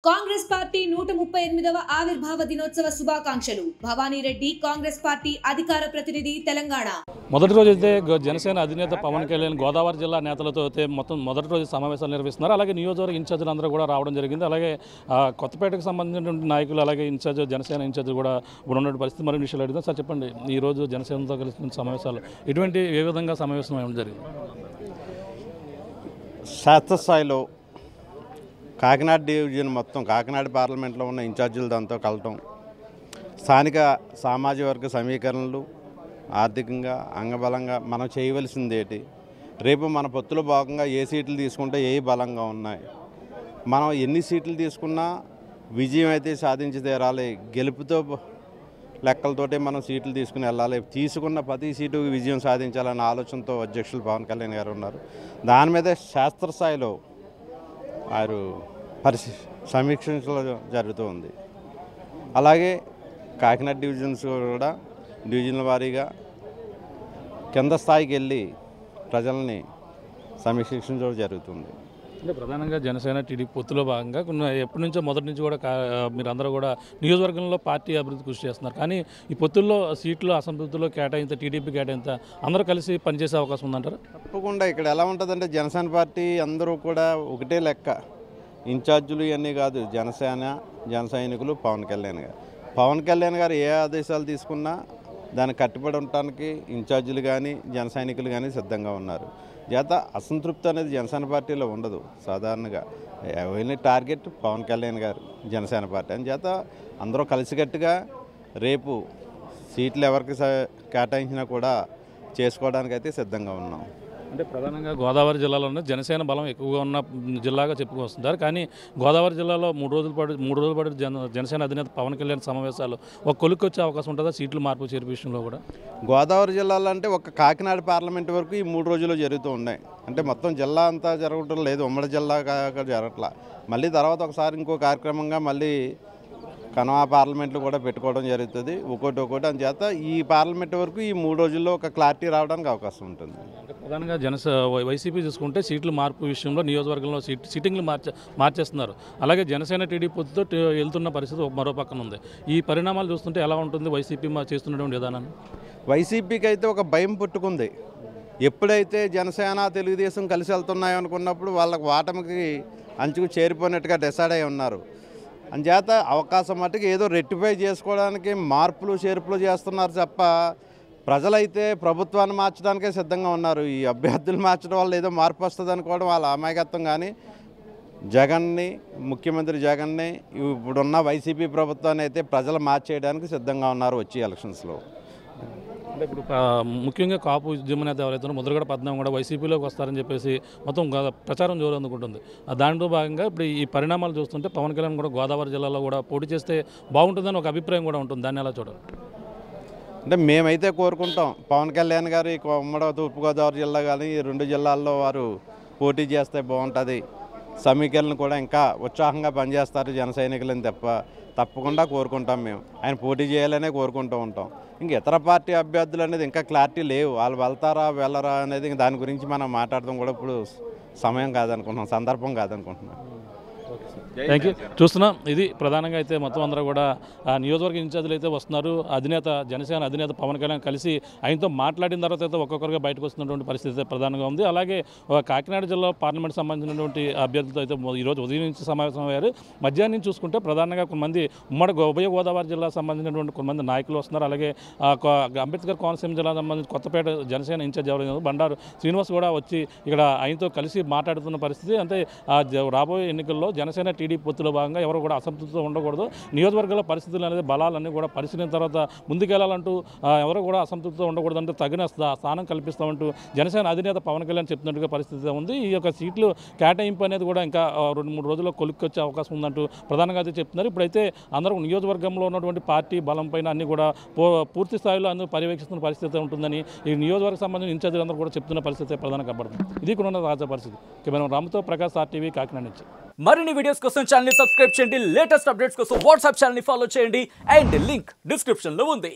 Congress party 138వ ఆవిర్భావ దినోత్సవ శుభాకాంక్షలు. భవానీ రెడ్డి, కాంగ్రెస్ పార్టీ అధికార ప్రతినిధి, తెలంగాణ. మొదటి రోజు అయితే జనసేన అధినేత పవన్ కళ్యాణ్ గోదావరి జిల్లా నేతలతో అయితే మొత్తం మొదటి రోజు సమావేశాలు నిర్వహిస్తున్నారు. అలాగే నియోజకవర్గ ఇన్ఛార్జీలు అందరూ కూడా రావడం జరిగింది. అలాగే కొత్తపేటకు సంబంధించినటువంటి నాయకులు, అలాగే ఇన్ఛార్జ్ జనసేన ఇన్ఛార్జ్ కూడా ఇప్పుడు ఉన్న పరిస్థితి మరిన్ని విషయాలు అడిగితే సార్ చెప్పండి, ఈ రోజు జనసేనతో కలిసిన సమావేశాలు ఏ విధంగా సమావేశం ఏమైనా జరిగింది? శాస్త్రస్థాయిలో కాకినాడ డివిజన్ మొత్తం కాకినాడ పార్లమెంట్లో ఉన్న ఇన్ఛార్జీలు దాంతో కలటం, స్థానిక సామాజిక వర్గ సమీకరణలు, ఆర్థికంగా అంగబలంగా మనం చేయవలసింది ఏంటి, రేపు మన పొత్తులో భాగంగా ఏ సీట్లు తీసుకుంటే ఏ బలంగా ఉన్నాయి, మనం ఎన్ని సీట్లు తీసుకున్నా విజయం అయితే సాధించి తీరాలి, గెలుపుతో లెక్కలతోటే మనం సీట్లు తీసుకుని వెళ్ళాలి, తీసుకున్న ప్రతి సీటు విజయం సాధించాలనే ఆలోచనతో అధ్యక్షులు పవన్ కళ్యాణ్ గారు ఉన్నారు. దాని మీద శాస్త్రస్థాయిలో వారు సమీక్షించడం జరుగుతూ ఉంది. అలాగే కాకినాడ డివిజన్స్ కూడా డివిజన్ల వారీగా కింద స్థాయికి వెళ్ళి ప్రజల్ని సమీక్షించడం జరుగుతుంది. అంటే ప్రధానంగా జనసేన టీడీపీ పొత్తులో భాగంగా కొన్ని ఎప్పటి నుంచో మొదటి నుంచి కూడా మీరందరూ కూడా నియోజకవర్గంలో పార్టీ అభివృద్ధి కృషి చేస్తున్నారు. కానీ ఈ పొత్తుల్లో సీట్లు అసంతృప్తిలో కేటాయింత టీడీపీ కేటాయింత అందరూ కలిసి పనిచేసే అవకాశం ఉందంటారు? తప్పకుండా. ఇక్కడ ఎలా ఉంటుందంటే జనసేన పార్టీ అందరూ కూడా ఒకటే లెక్క, ఇన్ఛార్జీలు ఇవన్నీ కాదు, జన సైనికులు పవన్ కళ్యాణ్ గారు. పవన్ కళ్యాణ్ గారు ఏ ఆదేశాలు తీసుకున్నా దానికి కట్టుబడి ఉండటానికి ఇన్ఛార్జీలు కానీ జన సైనికులు కానీ సిద్ధంగా ఉన్నారు. చేత అసంతృప్తి అనేది జనసేన పార్టీలో ఉండదు. సాధారణంగా ఓన్లీ టార్గెట్ పవన్ కళ్యాణ్ గారు, జనసేన పార్టీ అని చేత అందరూ కలిసికట్టుగా రేపు సీట్లు ఎవరికి కేటాయించినా కూడా చేసుకోవడానికి అయితే సిద్ధంగా ఉన్నాం. అంటే ప్రధానంగా గోదావరి జిల్లాలోనే జనసేన బలం ఎక్కువగా ఉన్న జిల్లాగా చెప్పుకొస్తున్నారు. కానీ గోదావరి జిల్లాలో మూడు రోజుల పాటు జనసేన అధినేత పవన్ కళ్యాణ్ సమావేశాలు ఒక కొలుక్కి వచ్చే అవకాశం ఉంటుందా సీట్లు మార్పు చేర్పు విషయంలో కూడా? గోదావరి జిల్లాలో అంటే ఒక కాకినాడ పార్లమెంట్ వరకు ఈ 3 రోజుల్లో జరుగుతూ ఉన్నాయి. అంటే మొత్తం జిల్లా అంతా జరగటం లేదు, ఉమ్మడి జిల్లా జరగట్లా. మళ్ళీ తర్వాత ఒకసారి ఇంకో కార్యక్రమంగా మళ్ళీ కనవా పార్లమెంట్లు కూడా పెట్టుకోవడం జరుగుతుంది, ఒక్కోటి అందుచేత ఈ పార్లమెంట్ వరకు ఈ 3 రోజుల్లో ఒక క్లారిటీ రావడానికి అవకాశం ఉంటుంది. ప్రధానంగా వైసీపీ చూసుకుంటే సీట్లు మార్పు విషయంలో నియోజకవర్గంలో సిట్టింగ్లు మార్చేస్తున్నారు. అలాగే జనసేన టీడీపీ పొత్తుతో వెళ్తున్న పరిస్థితి మరో పక్కన ఉంది. ఈ పరిణామాలు చూస్తుంటే ఎలా ఉంటుంది వైసీపీ చేస్తున్నటువంటి విధానాన్ని? వైసీపీకి అయితే ఒక భయం పుట్టుకుంది. ఎప్పుడైతే జనసేన తెలుగుదేశం కలిసి వెళ్తున్నాయో అనుకున్నప్పుడు వాళ్ళకు ఓటమికి అంచుకు చేరిపోయినట్టుగా డిసైడ్ అయి ఉన్నారు. అంచేత అవకాశం మట్టుకు ఏదో రెక్టిఫై చేసుకోవడానికి మార్పులు చేర్పులు చేస్తున్నారు తప్ప ప్రజలైతే ప్రభుత్వాన్ని మార్చడానికే సిద్ధంగా ఉన్నారు. ఈ అభ్యర్థులు మార్చడం వల్ల ఏదో మార్పు వస్తుంది అనుకోవడం వాళ్ళ అమాయకత్వం. కానీ ముఖ్యమంత్రి జగన్ని ఇప్పుడున్న వైసీపీ ప్రభుత్వాన్ని అయితే ప్రజలు మార్చేయడానికి సిద్ధంగా ఉన్నారు వచ్చే ఎలక్షన్స్లో. అంటే ఇప్పుడు ముఖ్యంగా కాపు ఉద్యమ నేత ఎవరైతే ముద్రగడ పద్మనాభం కూడా వైసీపీలోకి వస్తారని చెప్పేసి మొత్తం ప్రచారం జోరు అందుకుంటుంది. దాంట్లో భాగంగా ఇప్పుడు ఈ పరిణామాలు చూస్తుంటే పవన్ కళ్యాణ్ కూడా గోదావరి జిల్లాలో కూడా పోటీ చేస్తే బాగుంటుందని ఒక అభిప్రాయం కూడా ఉంటుంది. దాన్ని ఎలా చూడాలి? అంటే మేమైతే కోరుకుంటాం పవన్ కళ్యాణ్ గారు ఈ ఉమ్మడి తూర్పుగోదావరి జిల్లా కానీ ఈ 2 జిల్లాల్లో వారు పోటీ చేస్తే బాగుంటుంది. సమీకరణలు కూడా ఇంకా ఉత్సాహంగా పనిచేస్తారు జన సైనికులని తప్పకుండా కోరుకుంటాం. మేము ఆయన పోటీ చేయాలనే కోరుకుంటూ ఉంటాం. ఇంక ఇతర పార్టీ అభ్యర్థులు అనేది ఇంకా క్లారిటీ లేవు, వాళ్ళు వెళ్తారా వెళ్ళరా అనేది దాని గురించి మనం మాట్లాడడం కూడా ఇప్పుడు సమయం కాదనుకుంటున్నాం, సందర్భం కాదనుకుంటున్నాం. Thank you. చూస్తున్నాం, ఇది ప్రధానంగా అయితే మొత్తం అందరూ కూడా నియోజకవర్గ ఇన్ఛార్జీలు అయితే వస్తున్నారు. జనసేన అధినేత పవన్ కళ్యాణ్ కలిసి ఆయనతో మాట్లాడిన తర్వాత అయితే ఒక్కొక్కరుగా బయటకు వస్తున్నటువంటి పరిస్థితి అయితే ప్రధానంగా ఉంది. అలాగే కాకినాడ జిల్లా పార్లమెంట్ సంబంధించినటువంటి అభ్యర్థులతో అయితే ఈరోజు ఉదయం నుంచి సమావేశం అయ్యారు. మధ్యాహ్నం నుంచి చూసుకుంటే ప్రధానంగా కొంతమంది ఉభయ గోదావరి జిల్లాకు సంబంధించినటువంటి కొంతమంది నాయకులు వస్తున్నారు. అలాగే అంబేద్కర్ కోనసీమ జిల్లా సంబంధించి కొత్తపేట జనసేన ఇన్ఛార్జ్ ఎవరైనా బండారు శ్రీనివాస్ కూడా వచ్చి ఇక్కడ ఆయనతో కలిసి మాట్లాడుతున్న పరిస్థితి. అంటే రాబోయే ఎన్నికల్లో జనసేన టీడీపీ పొత్తులో భాగంగా ఎవరు కూడా అసంతృప్తితో ఉండకూడదు, నియోజకవర్గాల పరిస్థితులు అనేది బలాలన్నీ కూడా పరిశీలిన తర్వాత ముందుకెళ్లాలంటూ ఎవరు కూడా అసంతృప్తితో ఉండకూడదు అంటే తగిన స్థానం కల్పిస్తామంటూ జనసేన అధినేత పవన్ కళ్యాణ్ చెప్తున్నట్టుగా పరిస్థితి ఉంది. ఈ యొక్క సీట్లు కేటాయింపు అనేది కూడా ఇంకా 2-3 రోజుల్లో కొలిక్కి వచ్చే అవకాశం ఉందంటూ ప్రధానంగా అయితే చెప్తున్నారు. ఇప్పుడైతే అందరూ నియోజకవర్గంలో ఉన్నటువంటి పార్టీ బలం పైన అన్ని కూడా పూర్తి స్థాయిలో అందరూ పర్యవేక్షిస్తున్న పరిస్థితి ఉంటుందని ఈ నియోజకవర్గ సంబంధించిన ఇన్ఛార్జీలు అందరూ కూడా చెప్తున్న పరిస్థితి ప్రధానంగా కనబడుతుంది. ఇది కూడా ఉన్న తాజా పరిస్థితి. కెమెరా రామ్తో ప్రకాష్, RTV, కాకినాడ నుంచి. మరిన్ని వీడియోస్ కోసం ఛానల్ ని సబ్స్క్రైబ్ చేయండి, లేటెస్ట్ అప్డేట్స్ కోసం వాట్సాప్ ఛానల్ ని ఫాలో చేయండి అండ్ లింక్ డిస్క్రిప్షన్ లో ఉంది.